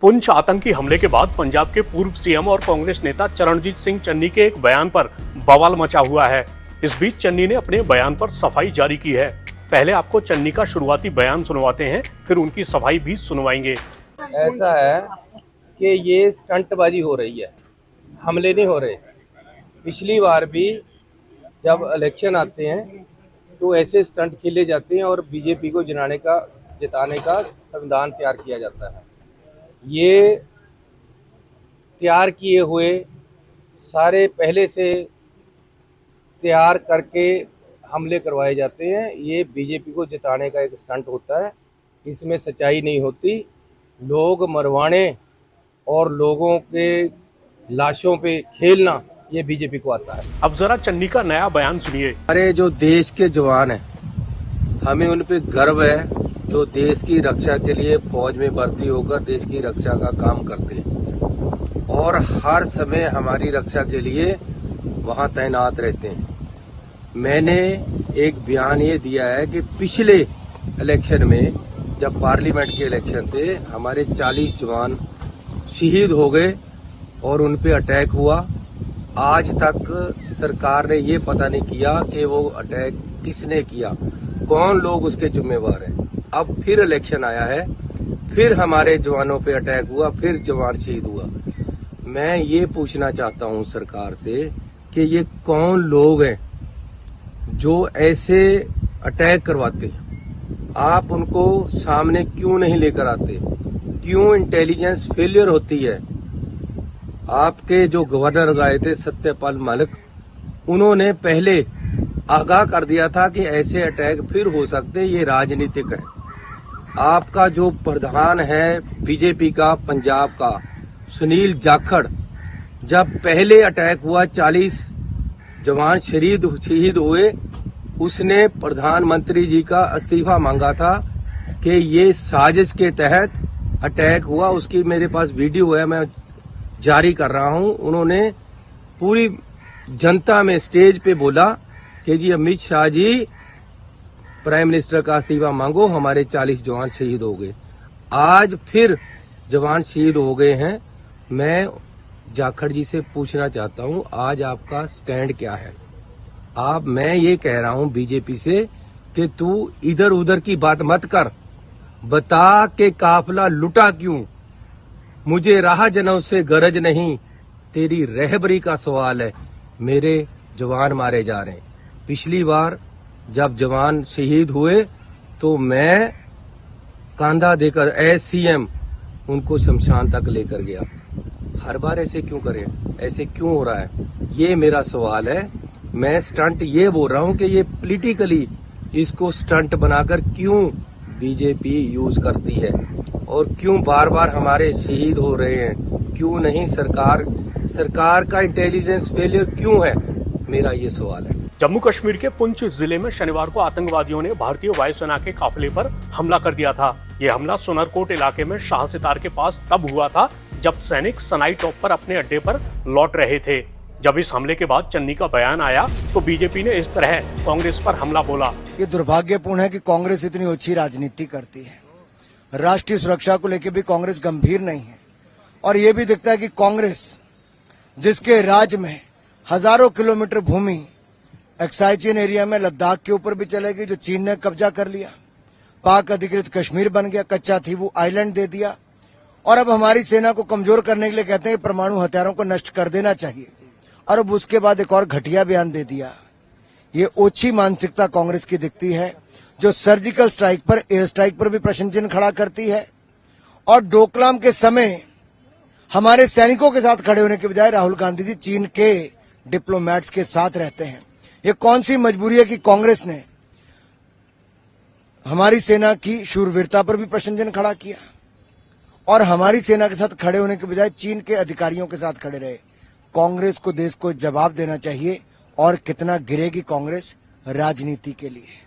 पुंछ आतंकी हमले के बाद पंजाब के पूर्व सीएम और कांग्रेस नेता चरणजीत सिंह चन्नी के एक बयान पर बवाल मचा हुआ है। इस बीच चन्नी ने अपने बयान पर सफाई जारी की है। पहले आपको चन्नी का शुरुआती बयान सुनवाते हैं, फिर उनकी सफाई भी सुनवाएंगे। ऐसा है कि ये स्टंटबाजी हो रही है, हमले नहीं हो रहे। पिछली बार भी जब इलेक्शन आते हैं तो ऐसे स्टंट खेले जाते हैं और बीजेपी को जिताने का संविधान तैयार किया जाता है। ये तैयार किए हुए सारे पहले से तैयार करके हमले करवाए जाते हैं। ये बीजेपी को जिताने का एक स्टंट होता है, इसमें सच्चाई नहीं होती। लोग मरवाने और लोगों के लाशों पे खेलना ये बीजेपी को आता है। अब जरा चन्नी का नया बयान सुनिए। हमारे जो देश के जवान हैं, हमें उन पे गर्व है, जो देश की रक्षा के लिए फौज में भर्ती होकर देश की रक्षा का काम करते हैं और हर समय हमारी रक्षा के लिए वहां तैनात रहते हैं। मैंने एक बयान ये दिया है कि पिछले इलेक्शन में जब पार्लियामेंट के इलेक्शन थे, हमारे 40 जवान शहीद हो गए और उन पे अटैक हुआ। आज तक सरकार ने ये पता नहीं किया कि वो अटैक किसने किया, कौन लोग उसके जिम्मेवार हैं। अब फिर इलेक्शन आया है, फिर हमारे जवानों पे अटैक हुआ, फिर जवान शहीद हुआ। मैं ये पूछना चाहता हूँ सरकार से कि ये कौन लोग हैं जो ऐसे अटैक करवाते हैं। आप उनको सामने क्यों नहीं लेकर आते? क्यों इंटेलिजेंस फेलियर होती है? आपके जो गवर्नर गए थे सत्यपाल मलिक, उन्होंने पहले आगाह कर दिया था कि ऐसे अटैक फिर हो सकते, ये राजनीतिक है। आपका जो प्रधान है बीजेपी का पंजाब का, सुनील जाखड़, जब पहले अटैक हुआ 40 जवान शहीद हुए, उसने प्रधानमंत्री जी का इस्तीफा मांगा था कि ये साजिश के तहत अटैक हुआ। उसकी मेरे पास वीडियो है, मैं जारी कर रहा हूं। उन्होंने पूरी जनता में स्टेज पे बोला कि जी अमित शाह जी, प्राइम मिनिस्टर का इस्तीफा मांगो, हमारे 40 जवान शहीद हो गए। आज फिर जवान शहीद हो गए हैं। मैं जाखड़ जी से पूछना चाहता हूं, आज आपका स्टैंड क्या है? मैं ये कह रहा हूं बीजेपी से कि तू इधर उधर की बात मत कर, बता के काफिला लुटा क्यों? मुझे राह जनों से गरज नहीं, तेरी रहबरी का सवाल है। मेरे जवान मारे जा रहे हैं। पिछली बार जब जवान शहीद हुए तो मैं कांधा देकर एज सीएम उनको शमशान तक लेकर गया। हर बार ऐसे क्यों करें? ऐसे क्यों हो रहा है? ये मेरा सवाल है। मैं स्टंट ये बोल रहा हूं कि ये पॉलिटिकली इसको स्टंट बनाकर क्यों बीजेपी यूज करती है और क्यों बार बार हमारे शहीद हो रहे हैं? क्यों नहीं? सरकार का इंटेलिजेंस फेलियर क्यों है? मेरा ये सवाल है। जम्मू कश्मीर के पुंछ जिले में शनिवार को आतंकवादियों ने भारतीय वायुसेना के काफिले पर हमला कर दिया था। ये हमला सुनरकोट इलाके में शाह सितार के पास तब हुआ था जब सैनिक सनाई टॉप पर अपने अड्डे पर लौट रहे थे। जब इस हमले के बाद चन्नी का बयान आया तो बीजेपी ने इस तरह कांग्रेस पर हमला बोला। ये दुर्भाग्यपूर्ण है कि कांग्रेस इतनी ओछी राजनीति करती है। राष्ट्रीय सुरक्षा को लेकर भी कांग्रेस गंभीर नहीं है और ये भी दिखता है कि कांग्रेस, जिसके राज्य में हजारों किलोमीटर भूमि एक्साइचिन एरिया में लद्दाख के ऊपर भी चलेगी, जो चीन ने कब्जा कर लिया, पाक अधिकृत कश्मीर बन गया, कच्चा थीवू आइलैंड दे दिया और अब हमारी सेना को कमजोर करने के लिए कहते हैं परमाणु हथियारों को नष्ट कर देना चाहिए और अब उसके बाद एक और घटिया बयान दे दिया। ये ओछी मानसिकता कांग्रेस की दिखती है, जो सर्जिकल स्ट्राइक पर, एयर स्ट्राइक पर भी प्रश्न चिन्ह खड़ा करती है और डोकलाम के समय हमारे सैनिकों के साथ खड़े होने के बजाय राहुल गांधी जी चीन के डिप्लोमैट्स के साथ रहते हैं। ये कौन सी मजबूरी है कि कांग्रेस ने हमारी सेना की शूरवीरता पर भी प्रश्न चिन्ह खड़ा किया और हमारी सेना के साथ खड़े होने के बजाय चीन के अधिकारियों के साथ खड़े रहे? कांग्रेस को देश को जवाब देना चाहिए और कितना गिरेगी कांग्रेस राजनीति के लिए।